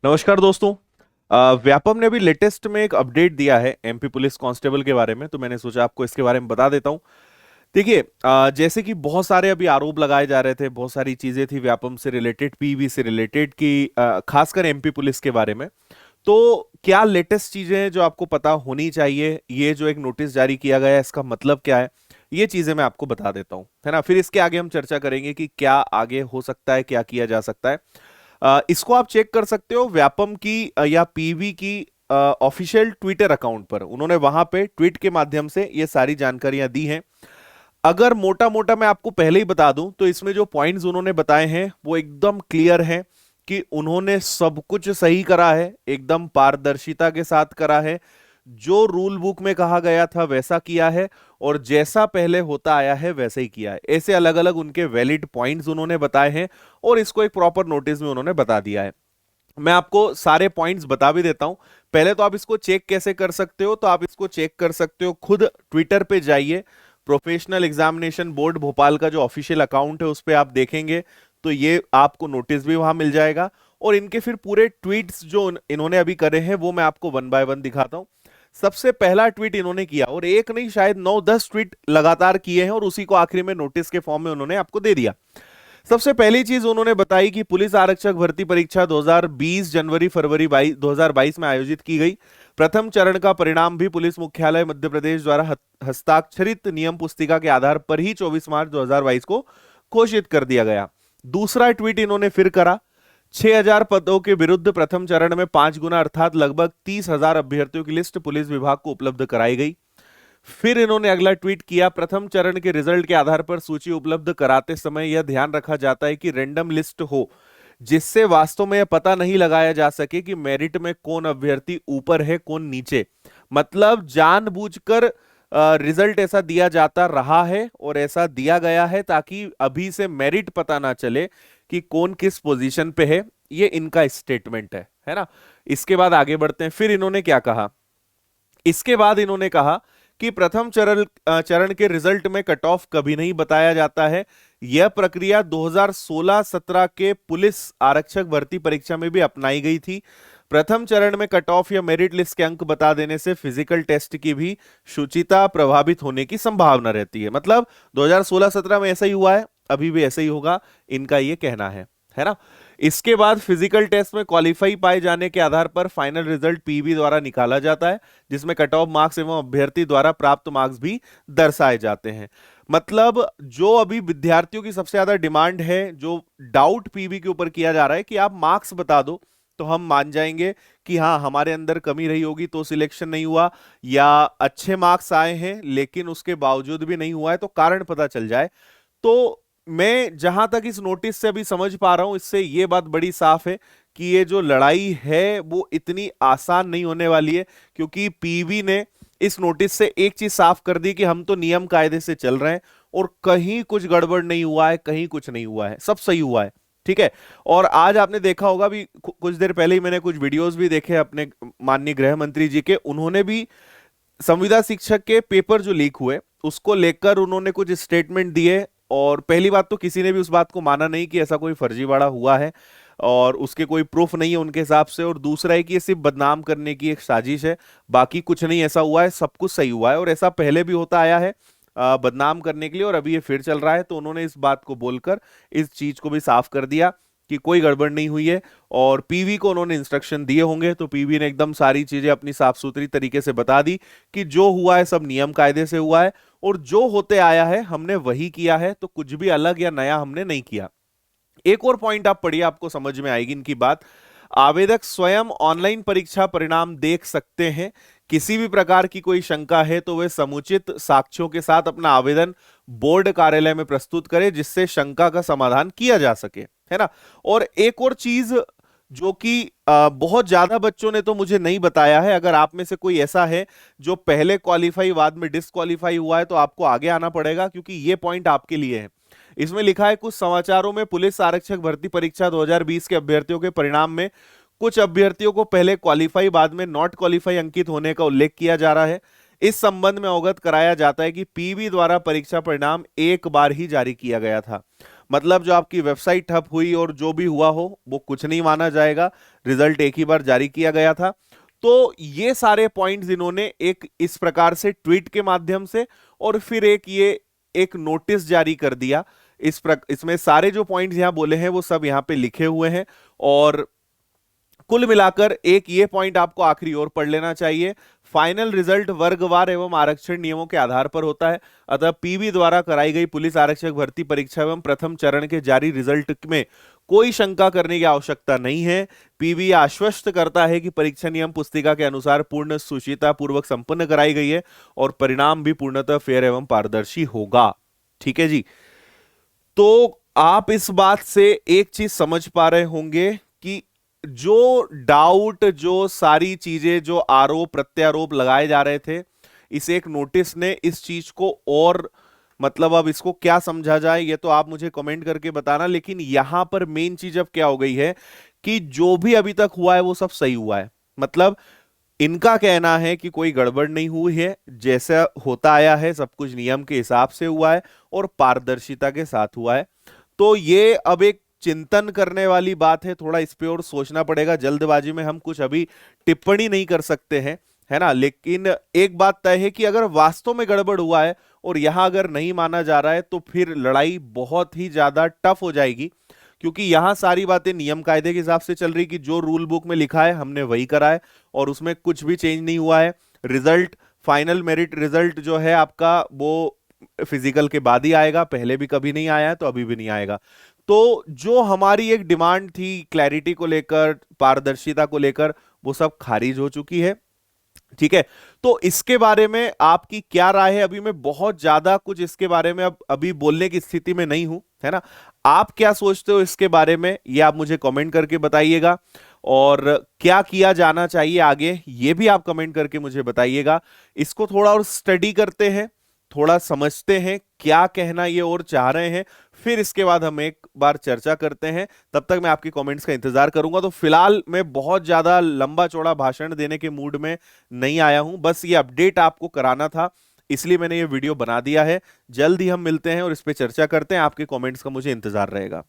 नमस्कार दोस्तों। व्यापम ने अभी लेटेस्ट में एक अपडेट दिया है एमपी पुलिस कांस्टेबल के बारे में, तो मैंने सोचा आपको इसके बारे में बता देता हूं। देखिए, जैसे कि बहुत सारे अभी आरोप लगाए जा रहे थे, बहुत सारी चीजें थी व्यापम से रिलेटेड, पीवी से रिलेटेड, की खासकर एमपी पुलिस के बारे में। तो क्या लेटेस्ट चीजें हैं जो आपको पता होनी चाहिए, ये जो एक नोटिस जारी किया गया है इसका मतलब क्या है, ये चीजें मैं आपको बता देता हूं, है ना। फिर इसके आगे हम चर्चा करेंगे कि क्या आगे हो सकता है, क्या किया जा सकता है। इसको आप चेक कर सकते हो व्यापम की या पीवी की ऑफिशियल ट्विटर अकाउंट पर। उन्होंने वहां पे ट्वीट के माध्यम से ये सारी जानकारियां दी हैं। अगर मोटा मोटा मैं आपको पहले ही बता दूं तो इसमें जो पॉइंट्स उन्होंने बताए हैं वो एकदम क्लियर हैं कि उन्होंने सब कुछ सही करा है, एकदम पारदर्शिता के साथ करा है। जो रूल बुक में कहा गया था वैसा किया है, और जैसा पहले होता आया है वैसे ही किया है। ऐसे अलग अलग उनके वैलिड पॉइंट्स उन्होंने बताए हैं, और इसको एक प्रॉपर नोटिस में उन्होंने बता दिया है। मैं आपको सारे पॉइंट्स बता भी देता हूं। पहले तो आप इसको चेक कैसे कर सकते हो, तो आप इसको चेक कर सकते हो, खुद ट्विटर पे जाइए। प्रोफेशनल एग्जामिनेशन बोर्ड भोपाल का जो ऑफिशियल अकाउंट है उस पे आप देखेंगे तो ये आपको नोटिस भी वहां मिल जाएगा। और इनके फिर पूरे ट्वीट्स जो इन्होंने अभी करे हैं वो मैं आपको वन बाय वन दिखाता हूं। सबसे पहला ट्वीट इन्होंने किया, और एक नहीं शायद 9-10 ट्वीट लगातार किए हैं, और उसी को आखिरी में नोटिस के फॉर्म में उन्होंने आपको दे दिया। सबसे पहली चीज उन्होंने बताई कि पुलिस आरक्षक भर्ती परीक्षा 2020 जनवरी फरवरी 2022 में आयोजित की गई। प्रथम चरण का परिणाम भी पुलिस मुख्यालय मध्य प्रदेश द्वारा हस्ताक्षरित नियम पुस्तिका के आधार पर ही 24 मार्च 2022 को घोषित कर दिया गया। दूसरा ट्वीट इन्होंने फिर करा। 6,000 पदों के विरुद्ध प्रथम चरण में 5 गुना अर्थात लगभग 30,000 अभ्यर्थियों की लिस्ट पुलिस विभाग को उपलब्ध कराई गई। फिर इन्होंने अगला ट्वीट किया, प्रथम चरण के रिजल्ट के आधार पर सूची उपलब्ध कराते समय यह ध्यान रखा जाता है कि रैंडम लिस्ट हो, जिससे वास्तव में यह पता नहीं लगाया जा सके कि मेरिट में कौन अभ्यर्थी ऊपर है कौन नीचे। मतलब जानबूझकर रिजल्ट ऐसा दिया जाता रहा है और ऐसा दिया गया है ताकि अभी से मेरिट पता ना चले कि कौन किस पोजीशन पे है। ये इनका स्टेटमेंट है ना। इसके बाद आगे बढ़ते हैं। फिर इन्होंने क्या कहा, इसके बाद इन्होंने कहा कि प्रथम चरण के रिजल्ट में कट ऑफ कभी नहीं बताया जाता है। यह प्रक्रिया 2016-17 के पुलिस आरक्षक भर्ती परीक्षा में भी अपनाई गई थी। प्रथम चरण में कट ऑफ या मेरिट लिस्ट के अंक बता देने से फिजिकल टेस्ट की भी शुचिता प्रभावित होने की संभावना रहती है। मतलब 2016-17 में ऐसा ही हुआ है, अभी भी ऐसा ही होगा, इनका यह कहना है ना। इसके बाद फिजिकल टेस्ट में क्वालिफाई पाए जाने के आधार पर फाइनल रिजल्ट पीवी द्वारा निकाला जाता है, जिसमें कट ऑफ मार्क्स एवं अभ्यर्थी द्वारा प्राप्त मार्क्स भी दर्शाए जाते हैं। मतलब जो अभी विद्यार्थियों की सबसे ज्यादा डिमांड है, जो डाउट पीवी के ऊपर किया जा रहा है कि आप मार्क्स बता दो तो हम मान जाएंगे कि हाँ हमारे अंदर कमी रही होगी तो सिलेक्शन नहीं हुआ, या अच्छे मार्क्स आए हैं लेकिन उसके बावजूद भी नहीं हुआ है, तो कारण पता चल जाए। तो मैं जहां तक इस नोटिस से अभी समझ पा रहा हूं, इससे ये बात बड़ी साफ है कि ये जो लड़ाई है वो इतनी आसान नहीं होने वाली है, क्योंकि पीवी ने इस नोटिस से एक चीज साफ कर दी कि हम तो नियम कायदे से चल रहे हैं और कहीं कुछ गड़बड़ नहीं हुआ है, कहीं कुछ नहीं हुआ है, सब सही हुआ है। ठीक है। और आज आपने देखा होगा भी, कुछ देर पहले ही मैंने कुछ वीडियोस भी देखे अपने माननीय गृह मंत्री जी के। उन्होंने भी संविदा शिक्षक के पेपर जो लीक हुए उसको लेकर उन्होंने कुछ स्टेटमेंट दिए। और पहली बात तो किसी ने भी उस बात को माना नहीं कि ऐसा कोई फर्जीवाड़ा हुआ है, और उसके कोई प्रूफ नहीं है उनके हिसाब से। और दूसरा है कि ये सिर्फ बदनाम करने की एक साजिश है, बाकी कुछ नहीं ऐसा हुआ है, सब कुछ सही हुआ है। और ऐसा पहले भी होता आया है बदनाम करने के लिए, और अभी ये फिर चल रहा है। तो उन्होंने इस बात को बोलकर इस चीज को भी साफ कर दिया कि कोई गड़बड़ नहीं हुई है। और पीवी को उन्होंने इंस्ट्रक्शन दिए होंगे, तो पीवी ने एकदम सारी चीजें अपनी साफ सुथरी तरीके से बता दी कि जो हुआ है सब नियम कायदे से हुआ है, और जो होते आया है हमने वही किया है, तो कुछ भी अलग या नया हमने नहीं किया। एक और पॉइंट आप पढ़िए, आपको समझ में आएगी इनकी बात। आवेदक स्वयं ऑनलाइन परीक्षा परिणाम देख सकते हैं। किसी भी प्रकार की कोई शंका है तो वे समुचित साक्ष्यों के साथ अपना आवेदन बोर्ड कार्यालय में प्रस्तुत करें, जिससे शंका का समाधान किया जा सके, है ना। और एक और चीज जो कि बहुत ज्यादा बच्चों ने तो मुझे नहीं बताया है, अगर आप में से कोई ऐसा है जो पहले क्वालिफाई बाद में डिसक्वालीफाई हुआ है तो आपको आगे आना पड़ेगा, क्योंकि ये पॉइंट आपके लिए है। इसमें लिखा है, कुछ समाचारों में पुलिस आरक्षक भर्ती परीक्षा 2020 के अभ्यर्थियों के परिणाम में कुछ अभ्यर्थियों को पहले क्वालिफाई बाद में नॉट क्वालिफाई अंकित होने का उल्लेख किया जा रहा है। इस संबंध में अवगत कराया जाता है कि पीवी द्वारा परीक्षा परिणाम एक बार ही जारी किया गया था। मतलब जो आपकी वेबसाइट ठप हुई और जो भी हुआ हो वो कुछ नहीं माना जाएगा, रिजल्ट एक ही बार जारी किया गया था। तो ये सारे पॉइंट्स इन्होंने एक इस प्रकार से ट्वीट के माध्यम से और फिर एक नोटिस जारी कर दिया। इसमें सारे जो पॉइंट्स यहां बोले हैं वो सब यहां पे लिखे हुए हैं। और कुल मिलाकर एक ये पॉइंट आपको आखिरी ओर पढ़ लेना चाहिए। फाइनल रिजल्ट वर्गवार एवं आरक्षण नियमों के आधार पर होता है, अतः पीबी द्वारा कराई गई पुलिस आरक्षक भर्ती परीक्षा एवं प्रथम चरण के जारी रिजल्ट में कोई शंका करने की आवश्यकता नहीं है। पीबी आश्वस्त करता है कि परीक्षा नियम पुस्तिका के अनुसार पूर्ण सुचिता पूर्वक संपन्न कराई गई है और परिणाम भी पूर्णतः फेयर एवं पारदर्शी होगा। ठीक है जी। तो आप इस बात से एक चीज समझ पा रहे होंगे कि जो डाउट, जो सारी चीजें, जो आरोप प्रत्यारोप लगाए जा रहे थे, इस एक नोटिस ने इस चीज को और मतलब अब इसको क्या समझा जाए ये तो आप मुझे कमेंट करके बताना। लेकिन यहां पर मेन चीज अब क्या हो गई है कि जो भी अभी तक हुआ है वो सब सही हुआ है। मतलब इनका कहना है कि कोई गड़बड़ नहीं हुई है, जैसा होता आया है सब कुछ नियम के हिसाब से हुआ है और पारदर्शिता के साथ हुआ है। तो ये अब एक चिंतन करने वाली बात है, थोड़ा इस पे और सोचना पड़ेगा। जल्दबाजी में हम कुछ अभी टिप्पणी नहीं कर सकते हैं, है ना। लेकिन एक बात तय है कि अगर वास्तव में गड़बड़ हुआ है और यहां अगर नहीं माना जा रहा है तो फिर लड़ाई बहुत ही ज्यादा टफ हो जाएगी, क्योंकि यहां सारी बातें नियम कायदे के हिसाब से चल रही कि जो रूल बुक में लिखा है हमने वही करा है और उसमें कुछ भी चेंज नहीं हुआ है। रिजल्ट, फाइनल मेरिट रिजल्ट जो है आपका वो फिजिकल के बाद ही आएगा, पहले भी कभी नहीं आया है तो अभी भी नहीं आएगा। तो जो हमारी एक डिमांड थी क्लैरिटी को लेकर, पारदर्शिता को लेकर, वो सब खारिज हो चुकी है। ठीक है। तो इसके बारे में आपकी क्या राय है? अभी मैं बहुत ज्यादा कुछ इसके बारे में अब अभी बोलने की स्थिति में नहीं हूं, है ना। आप क्या सोचते हो इसके बारे में ये आप मुझे कमेंट करके बताइएगा। और क्या किया जाना चाहिए आगे ये भी आप कमेंट करके मुझे बताइएगा। इसको थोड़ा और स्टडी करते हैं, थोड़ा समझते हैं क्या कहना ये और चाह रहे हैं, फिर इसके बाद हम एक बार चर्चा करते हैं। तब तक मैं आपके कमेंट्स का इंतजार करूंगा। तो फिलहाल मैं बहुत ज्यादा लंबा चौड़ा भाषण देने के मूड में नहीं आया हूं, बस ये अपडेट आपको कराना था, इसलिए मैंने ये वीडियो बना दिया है। जल्द ही हम मिलते हैं और इस पे चर्चा करते हैं। आपके कमेंट्स का मुझे इंतजार रहेगा।